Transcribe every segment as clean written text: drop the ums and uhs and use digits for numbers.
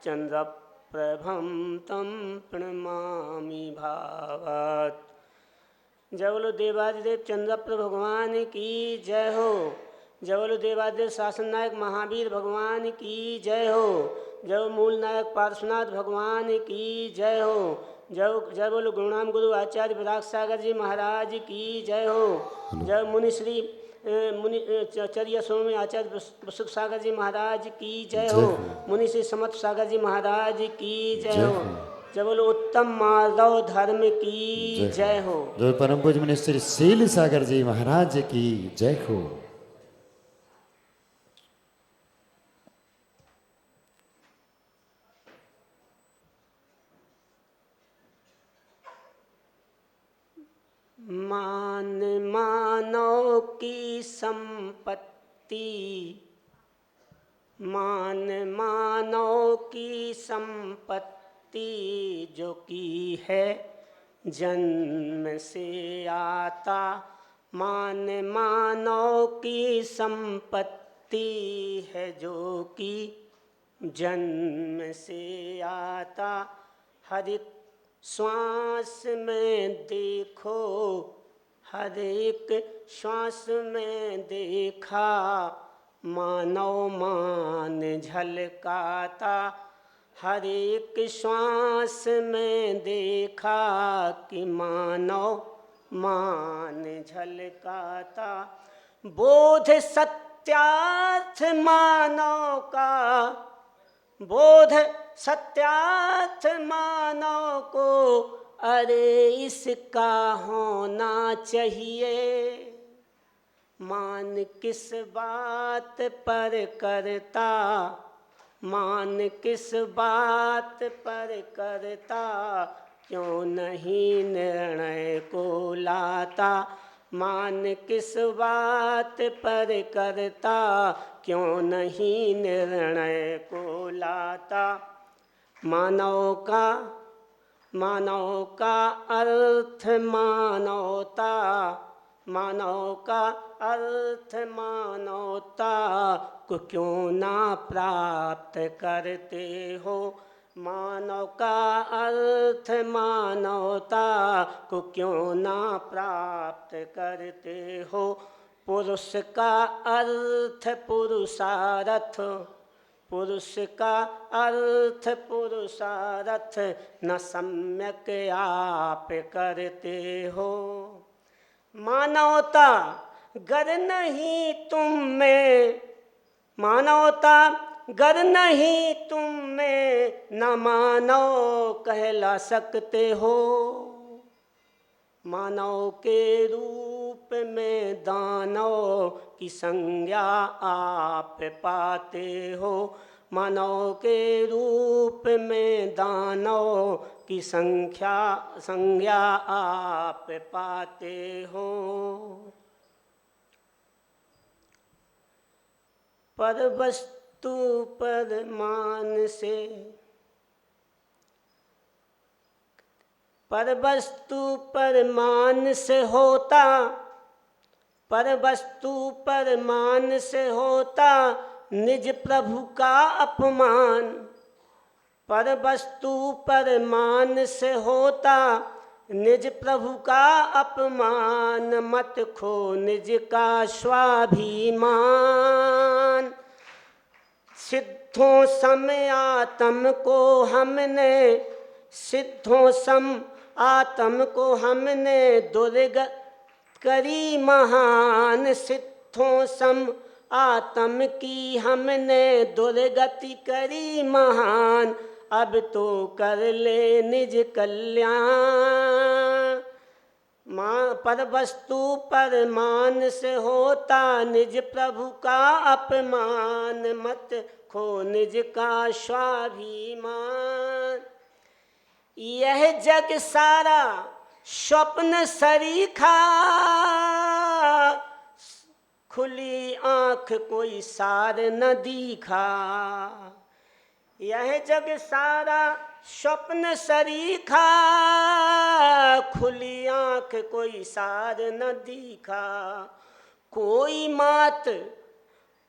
चंद्रप्रभं तं प्रणमामि भावात्। जय बोलो देवादिदेव चंद्रप्रभ भगवान की जय हो। जय बोलो देवादिदेव शासन नायक महावीर भगवान की जय हो। जय मूल नायक पार्श्वनाथ भगवान की जय हो। जय बोलो गुरुनाम गुरु आचार्य विराग सागर जी महाराज की जय हो। जय मुनि श्री चर्या स्वामी आचार्य सुख सागर जी महाराज की जय हो। मुनि श्री समर्थ सागर जी महाराज की जय हो। जय बोलो उत्तम माधव धर्म की जय हो। जय परम पूज्य मुनि श्री शील सागर जी महाराज की जय हो। मान मानव की संपत्ति, मान मानव की संपत्ति जो की है जन्म से आता। मान मानव की संपत्ति है जो कि जन्म से आता। हर एक श्वास में देखो, हर एक श्वास में देखा, मानव मान झलकाता। हर एक श्वास में देखा कि मानव मान झलकाता। बोध सत्यार्थ मानव का, बोध सत्यार्थ मानव को, अरे इसका होना चाहिए। मान किस बात पर करता, मान किस बात पर करता, क्यों नहीं निर्णय को लाता। मान किस बात पर करता, क्यों नहीं निर्णय को लाता। मानव का अर्थ मानवता, मानव का अर्थ मानवता को क्यों ना प्राप्त करते हो। मानव का अर्थ मानवता को क्यों ना प्राप्त करते हो। पुरुष का अर्थ पुरुषार्थ, पुरुष का अर्थ पुरुषार्थ न सम्यक आप करते हो। मानवता गर नहीं तुम में, मानवता गर नहीं तुम में, न मानव कहला सकते हो। मानव के रूप में दानव की संज्ञा आप पाते हो। मानव के रूप में दानव की संज्ञा आप पाते हो। पर वस्तु परमान से, पर वस्तु परमान से होता, पर वस्तु परमान से होता निज प्रभु का अपमान। पर वस्तु परमान से होता निज प्रभु का अपमान। मत खो निज का स्वाभिमान। सिद्धों सम आत्म को हमने, सिद्धों सम आत्म को हमने दुर्गत करी महान। सिद्धों सम आत्म की हमने दुर्गति करी महान। अब तो कर ले निज कल्याण। पर वस्तु परमान से होता निज प्रभु का अपमान। मत खो निज का स्वाभिमान। यह जग सारा स्वप्न सरीखा, खुली आँख कोई सार न दिखा। यह जग सारा स्वप्न सरीखा, खुली आँख कोई सार न दिखा। कोई मात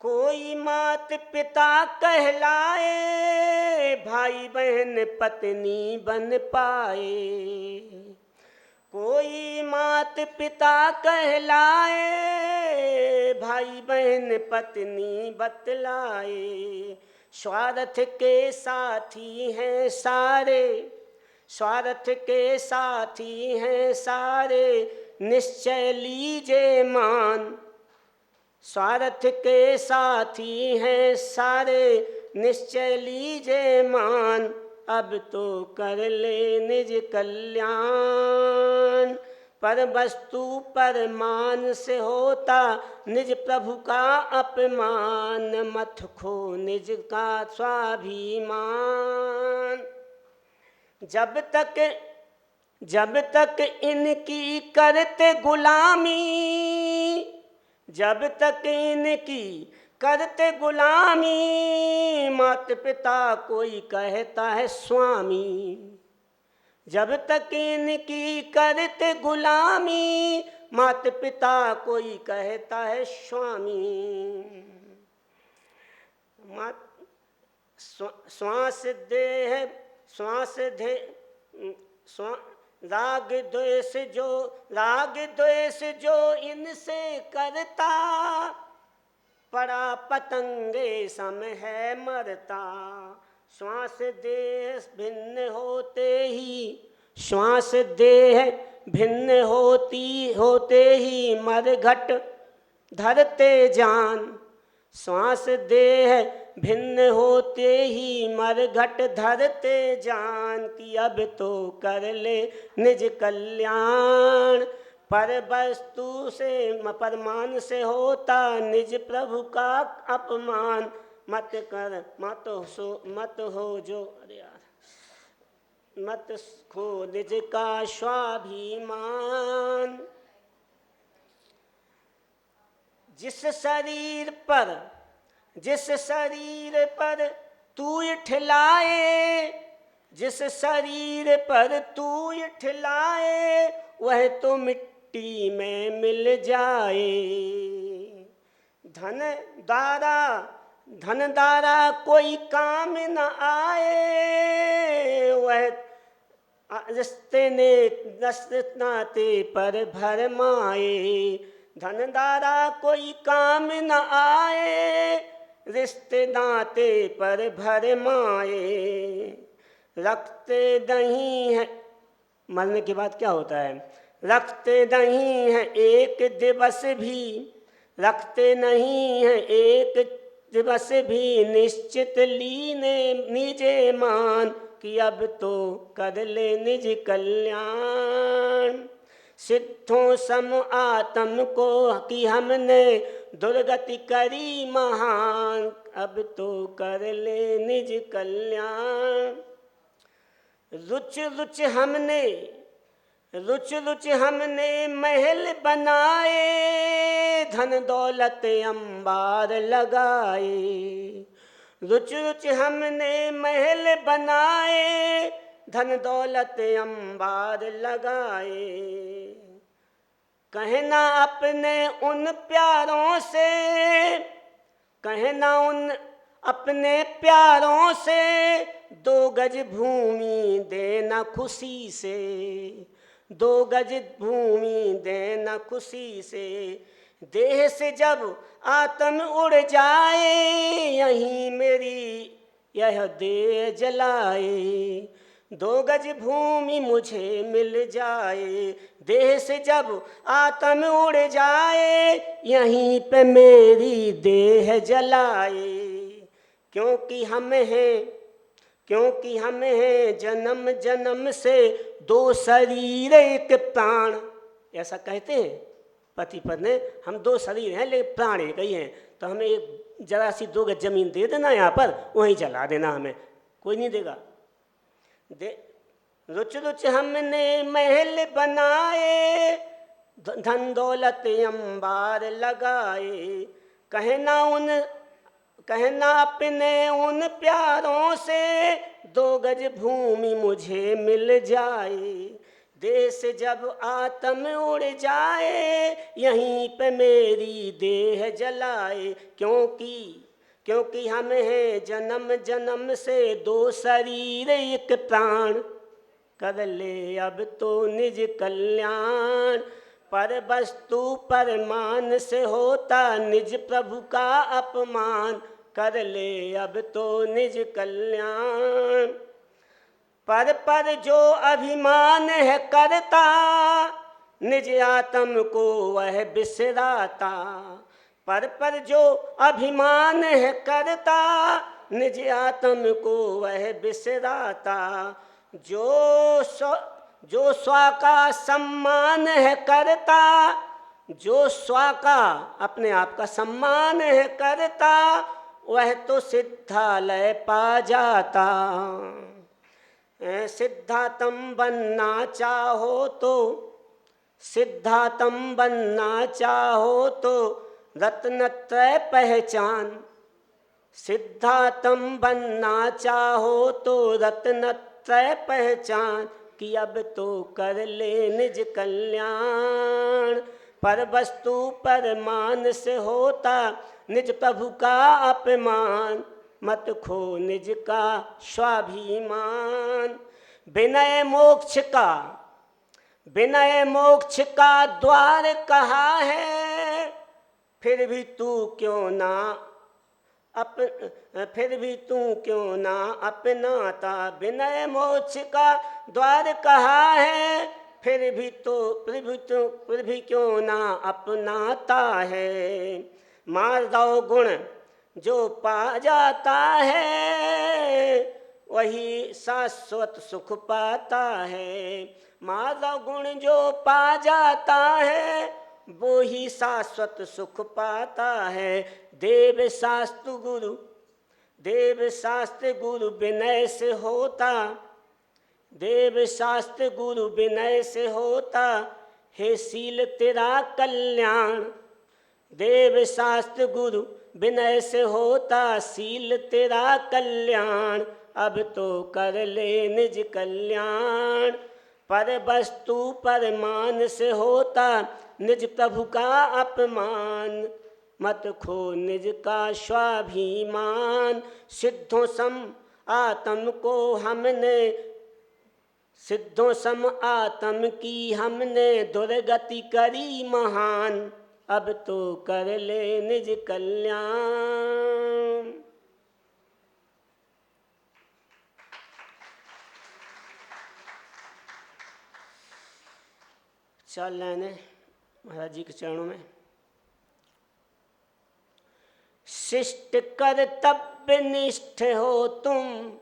कोई मात पिता कहलाए, भाई बहन पत्नी बन पाए। कोई मात पिता कहलाए, भाई बहन पत्नी बतलाए। स्वार्थ के साथी हैं सारे, स्वार्थ के साथी हैं सारे, निश्चय लीजिए मान। स्वार्थ के साथी हैं सारे, निश्चय लीजिए मान। अब तो कर ले निज कल्याण, पर वस्तु पर मान से होता निज प्रभु का अपमान। मत खो निज का स्वाभिमान। जब तक इनकी करते गुलामी, जब तक इनकी करते गुलामी, माता पिता कोई कहता है स्वामी। जब तक इनकी करते गुलामी, माता पिता कोई कहता है स्वामी। श्वास देह श्वास दे राग द्वेष जो इनसे करता, पड़ा पतंगे सम है मरता। श्वास देह भिन्न होते ही, श्वास देह भिन्न होते ही मरघट धरते जान। श्वास देह भिन्न होते ही मरघट धरते जान। कि अब तो कर ले निज कल्याण, पर वस्तु से परमान से होता निज प्रभु का अपमान। मत हो जो अरे यार, मत खो निज का स्वाभिमान। जिस शरीर पर तू इठलाए, जिस शरीर पर तू इठलाए, वह तो मिट्टी में मिल जाए। धन दारा कोई काम न आए, वह रिश्ते नाते पर भरमाए। धन दारा कोई काम न आए, रिश्ते नाते पर भरमाए। रखते नहीं है, मरने के बाद क्या होता है? रखते नहीं है एक दिवस भी, रखते नहीं है एक दिवस भी, निश्चित लीने निजे मान। कि अब तो कर ले निज कल्याण। सिद्धों सम आत्म को कि हमने दुर्गति करी महान। अब तो कर ले निज कल्याण। रुच रुच हमने महल बनाए, धन दौलत अंबार लगाए। रुच हमने महल बनाए, धन दौलत अंबार लगाए। कहना अपने उन प्यारों से, कहना उन अपने प्यारों से, 2 गज भूमि देना खुशी से। 2 गज भूमि देना खुशी से। देह से जब आत्म उड़ जाए, यहीं मेरी यह देह जलाए। 2 गज भूमि मुझे मिल जाए। देह से जब आत्म उड़ जाए, यहीं पे मेरी देह जलाए। क्योंकि हम हैं जन्म जन्म से 2 शरीर एक प्राण। ऐसा कहते हैं पति पत्नी, हम 2 शरीर हैं लेकिन प्राण एक ही हैं। तो हमें एक जरा सी 2 गज जमीन दे देना यहाँ पर, वहीं जला देना, हमें कोई नहीं देगा। रुच हमने महल बनाए, धन दौलत अंबार लगाए। कहना अपने उन प्यारों से, 2 गज भूमि मुझे मिल जाए। देश जब आत्म उड़ जाए, यहीं पे मेरी देह जलाए। क्योंकि हम हैं जन्म जन्म से दो शरीर एक प्राण, कर ले अब तो निज कल्याण। पर वस्तु परमान से होता निज प्रभु का अपमान, कर ले अब तो निज कल्याण। पर जो अभिमान है करता, निज आत्म को वह बिसराता। पर जो अभिमान है करता, निज आत्म को वह बिसराता। जो स्व का सम्मान है करता, जो स्व का अपने आप का सम्मान है करता, वह तो सिद्धालय पा जाता। सिद्धातम बनना चाहो तो, सिद्धातम बनना चाहो तो रत्नत्रय पहचान। सिद्धातम बनना चाहो तो रत्नत्रय पहचान, कि अब तो कर ले निज कल्याण। पर वस्तु परमान से होता निज प्रभु का अपमान, मत खो निज का स्वाभिमान। विनय मोक्ष का द्वार कहा है, फिर भी तू क्यों ना अपनाता। विनय मोक्ष का द्वार कहा है, फिर भी क्यों ना अपनाता है। माधव गुण जो पा जाता है, वही शाश्वत सुख पाता है। माधव गुण जो पा जाता है, वो ही शाश्वत सुख पाता है। देव शास्त्र गुरु विनय से होता, देव शास्त्र गुरु विनय से होता, हे शील तेरा कल्याण। देव शास्त्र गुरु विनय से होता, शील तेरा कल्याण। अब तो कर ले निज कल्याण। पर वस्तु परमान से होता निज प्रभु का अपमान, मत खो निज का स्वाभिमान। सिद्धों सम आत्म की हमने दुर्गति करी महान, अब तो कर ले निज कल्याण। चल लेने महाराज जी के चरणों में। शिष्ट कर्तव्य निष्ठ हो तुम,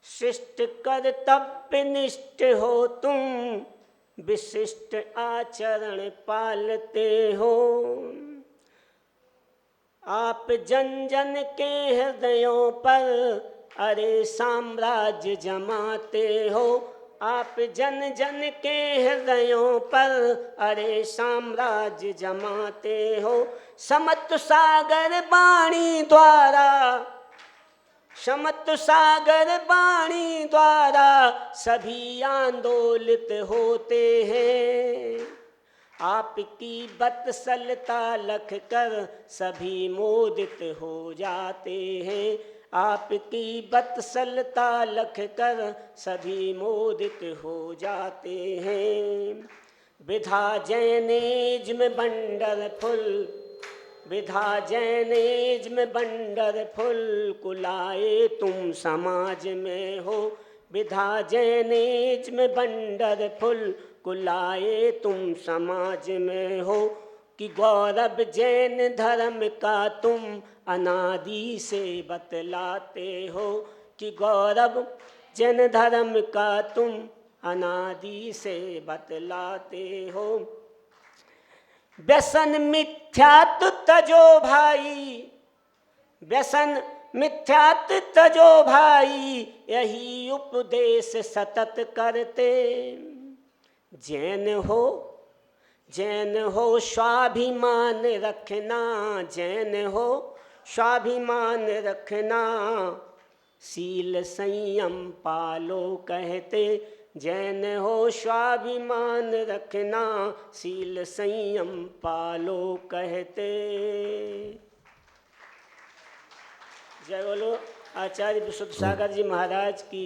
शिष्ट कर्तव्य निष्ठ हो तुम, विशिष्ट आचरण पालते हो। आप जन जन के हृदयों पर अरे साम्राज्य जमाते हो। आप जन जन के हृदयों पर अरे साम्राज्य जमाते हो। समत्व सागर वाणी द्वारा, समत्व सागर वाणी द्वारा सभी आंदोलित होते हैं। आपकी बत्सलता लख कर सभी मोदित हो जाते हैं। आपकी बत्सलता लख कर सभी मोदित हो जाते हैं। विधा जैनेज में बंडर फुल, विधा जैनेज में बंडर फुल, कुलाए तुम समाज में हो। विधा जैनेज में बंडर फुल, कुलाए तुम समाज में हो। कि गौरव जैन धर्म का तुम अनादि से बतलाते हो। कि गौरव जैन धर्म का तुम अनादि से बतलाते हो। व्यसन मिथ्यात्व तजो भाई, व्यसन मिथ्यात्व तजो भाई, यही उपदेश सतत करते। जैन हो स्वाभिमान रखना, जैन हो स्वाभिमान रखना। शील संयम पालो कहते, जैन हो स्वाभिमान रखना, शील संयम पालो कहते। जय बोलो आचार्य विशुद्ध सागर जी महाराज की।